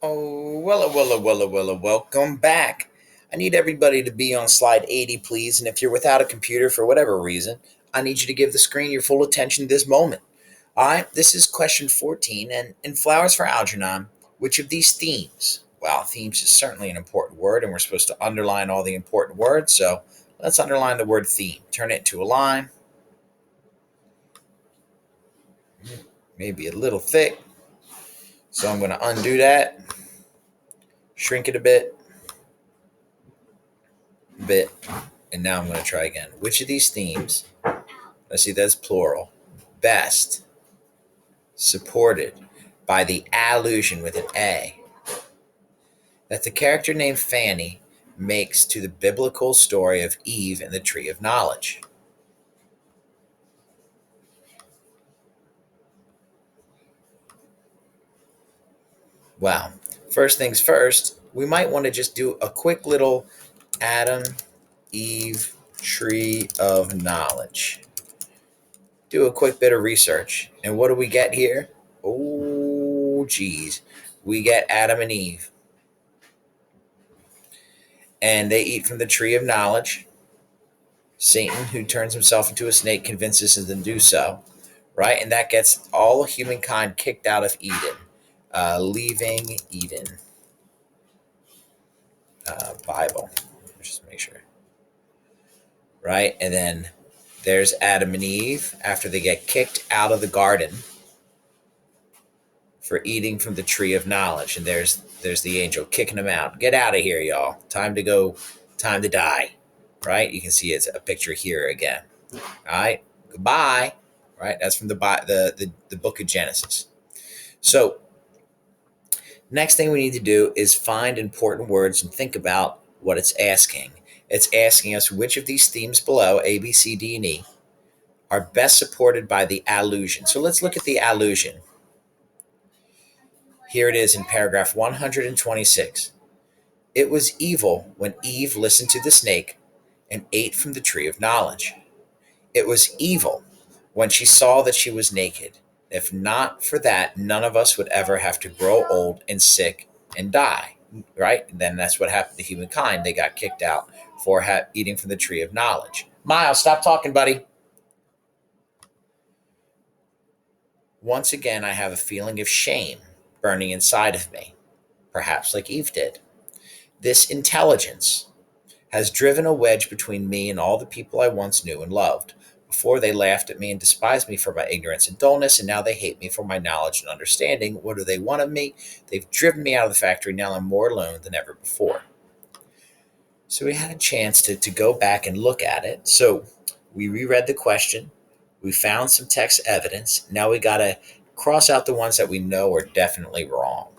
Oh, welcome back. I need everybody to be on slide 80, please. And if you're without a computer for whatever reason, I need you to give the screen your full attention this moment. All right, this is question 14. And in Flowers for Algernon, which of these themes? Well, themes is certainly an important word, and we're supposed to underline all the important words. So let's underline the word theme. Turn it into a line, maybe a little thick. So I'm going to undo that, shrink it a bit, and now I'm going to try again. Which of these themes, let's see, that's plural, best supported by the allusion with an A that the character named Fanny makes to the biblical story of Eve and the tree of knowledge? Well, first things first, we might want to just do a quick little Adam, Eve, tree of knowledge. Do a quick bit of research. And what do we get here? Oh, geez. We get Adam and Eve. And they eat from the tree of knowledge. Satan, who turns himself into a snake, convinces them to do so, right? And that gets all humankind kicked out of Eden, leaving Eden. Bible. Just make sure. Right? And then there's Adam and Eve after they get kicked out of the garden for eating from the tree of knowledge. And there's the angel kicking them out. Get out of here, y'all. Time to go. Time to die. Right? You can see it's a picture here again. All right. Goodbye. Right? That's from the book of Genesis. So next thing we need to do is find important words and think about what it's asking. It's asking us which of these themes below, A, B, C, D, and E, are best supported by the allusion. So let's look at the allusion. Here it is in paragraph 126. It was evil when Eve listened to the snake and ate from the tree of knowledge. It was evil when she saw that she was naked. If not for that, none of us would ever have to grow old and sick and die, right? And then that's what happened to humankind. They got kicked out for eating from the tree of knowledge. Miles, stop talking, buddy. Once again, I have a feeling of shame burning inside of me, perhaps like Eve did. This intelligence has driven a wedge between me and all the people I once knew and loved. Before they laughed at me and despised me for my ignorance and dullness, and now they hate me for my knowledge and understanding. What do they want of me? They've driven me out of the factory. Now I'm more alone than ever before. So we had a chance to go back and look at it. So we reread the question. We found some text evidence. Now we got to cross out the ones that we know are definitely wrong.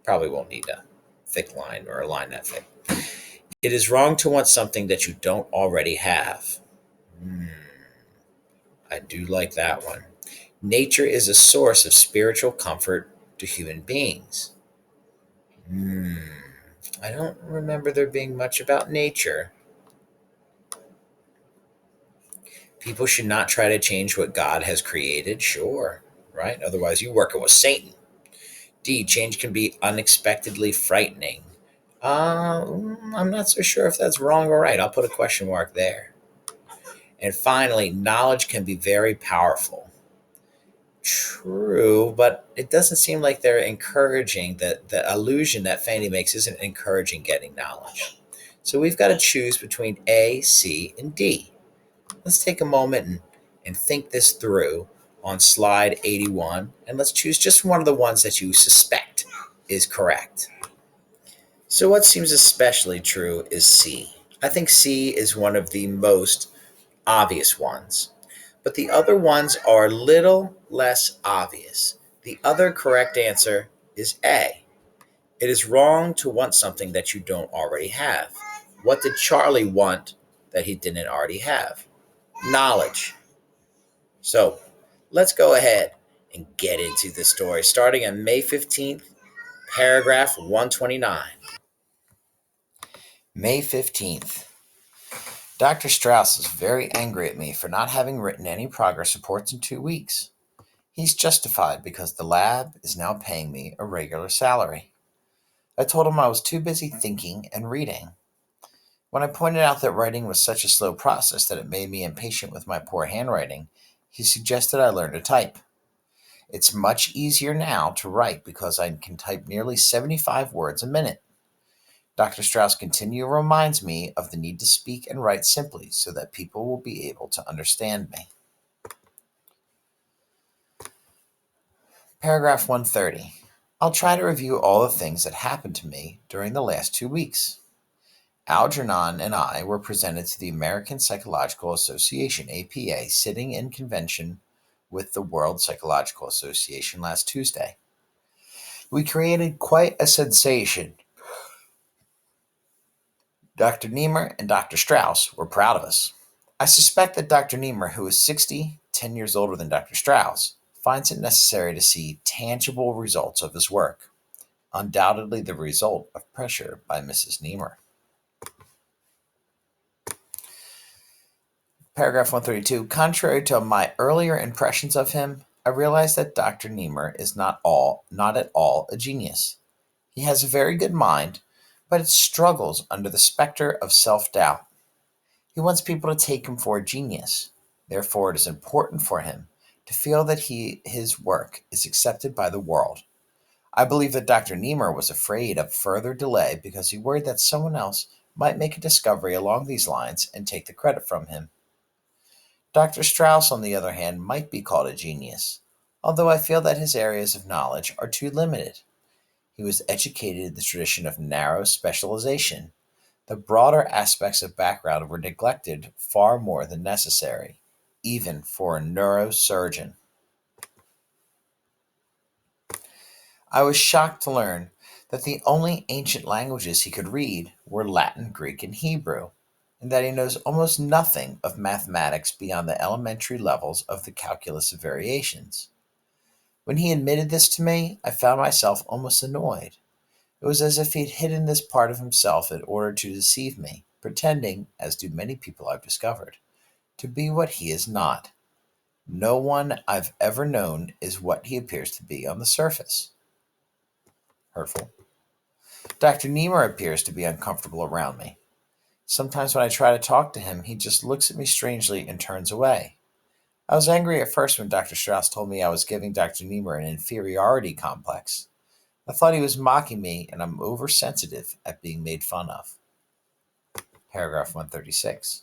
Probably won't need a thick line or a line that thick. It is wrong to want something that you don't already have. I do like that one. Nature is a source of spiritual comfort to human beings. I don't remember there being much about nature. People should not try to change what God has created, sure, right? Otherwise, you're working with Satan. D, change can be unexpectedly frightening. I'm not so sure if that's wrong or right. I'll put a question mark there. And finally, knowledge can be very powerful. True, but it doesn't seem like they're encouraging that the allusion that Fanny makes isn't encouraging getting knowledge. So we've got to choose between A, C, and D. Let's take a moment and think this through on slide 81, and let's choose just one of the ones that you suspect is correct. So what seems especially true is C. I think C is one of the most obvious ones, but the other ones are a little less obvious. The other correct answer is A. It is wrong to want something that you don't already have. What did Charlie want that he didn't already have? Knowledge. So let's go ahead and get into the story, starting on May 15th, paragraph 129. May 15th. Dr. Strauss is very angry at me for not having written any progress reports in 2 weeks. He's justified because the lab is now paying me a regular salary. I told him I was too busy thinking and reading. When I pointed out that writing was such a slow process that it made me impatient with my poor handwriting, he suggested I learn to type. It's much easier now to write because I can type nearly 75 words a minute. Dr. Strauss continually reminds me of the need to speak and write simply so that people will be able to understand me. Paragraph 130. I'll try to review all the things that happened to me during the last 2 weeks. Algernon and I were presented to the American Psychological Association, APA, sitting in convention with the World Psychological Association last Tuesday. We created quite a sensation. Dr. Niemer and Dr. Strauss were proud of us. I suspect that Dr. Niemer, who is 60, 10 years older than Dr. Strauss, finds it necessary to see tangible results of his work, undoubtedly the result of pressure by Mrs. Niemer. Paragraph 132. Contrary to my earlier impressions of him, I realize that Dr. Niemer is not at all a genius. He has a very good mind, but it struggles under the specter of self-doubt. He wants people to take him for a genius. Therefore, it is important for him to feel that his work is accepted by the world. I believe that Dr. Niemer was afraid of further delay because he worried that someone else might make a discovery along these lines and take the credit from him. Dr. Strauss, on the other hand, might be called a genius, although I feel that his areas of knowledge are too limited. He was educated in the tradition of narrow specialization. The broader aspects of background were neglected far more than necessary, even for a neurosurgeon. I was shocked to learn that the only ancient languages he could read were Latin, Greek, and Hebrew, and that he knows almost nothing of mathematics beyond the elementary levels of the calculus of variations. When he admitted this to me, I found myself almost annoyed. It was as if he'd hidden this part of himself in order to deceive me, pretending, as do many people I've discovered, to be what he is not. No one I've ever known is what he appears to be on the surface. Hurtful. Dr. Niemer appears to be uncomfortable around me. Sometimes when I try to talk to him, he just looks at me strangely and turns away. I was angry at first when Dr. Strauss told me I was giving Dr. Niemer an inferiority complex. I thought he was mocking me, and I'm oversensitive at being made fun of. Paragraph 136.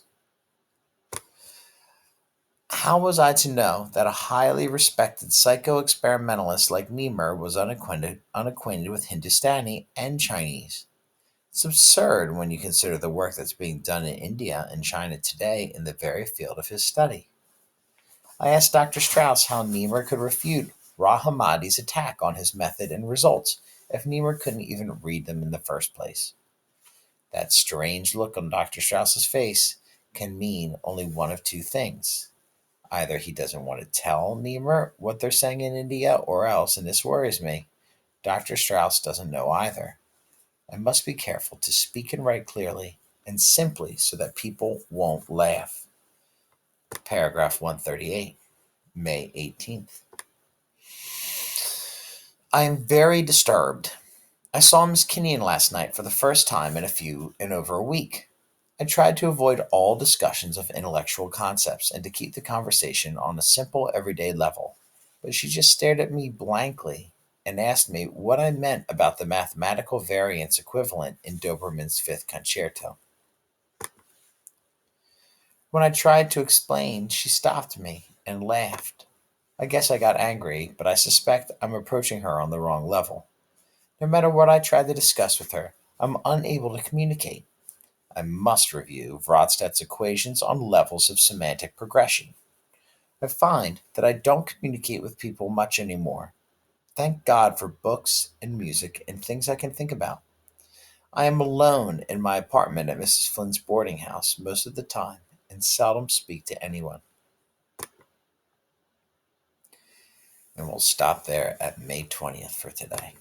How was I to know that a highly respected psycho-experimentalist like Niemer was unacquainted with Hindustani and Chinese? It's absurd when you consider the work that's being done in India and China today in the very field of his study. I asked Dr. Strauss how Niemer could refute Rahamadi's attack on his method and results if Niemer couldn't even read them in the first place. That strange look on Dr. Strauss's face can mean only one of two things. Either he doesn't want to tell Niemer what they're saying in India, or else, and this worries me, Dr. Strauss doesn't know either. I must be careful to speak and write clearly and simply so that people won't laugh. Paragraph 138, May 18th. I am very disturbed. I saw Miss Kinnean last night for the first time in over a week. I tried to avoid all discussions of intellectual concepts and to keep the conversation on a simple everyday level, but she just stared at me blankly and asked me what I meant about the mathematical variance equivalent in Doberman's Fifth Concerto. When I tried to explain, she stopped me and laughed. I guess I got angry, but I suspect I'm approaching her on the wrong level. No matter what I try to discuss with her, I'm unable to communicate. I must review Vrostad's equations on levels of semantic progression. I find that I don't communicate with people much anymore. Thank God for books and music and things I can think about. I am alone in my apartment at Mrs. Flynn's boarding house most of the time and seldom speak to anyone. And we'll stop there at May 20th for today.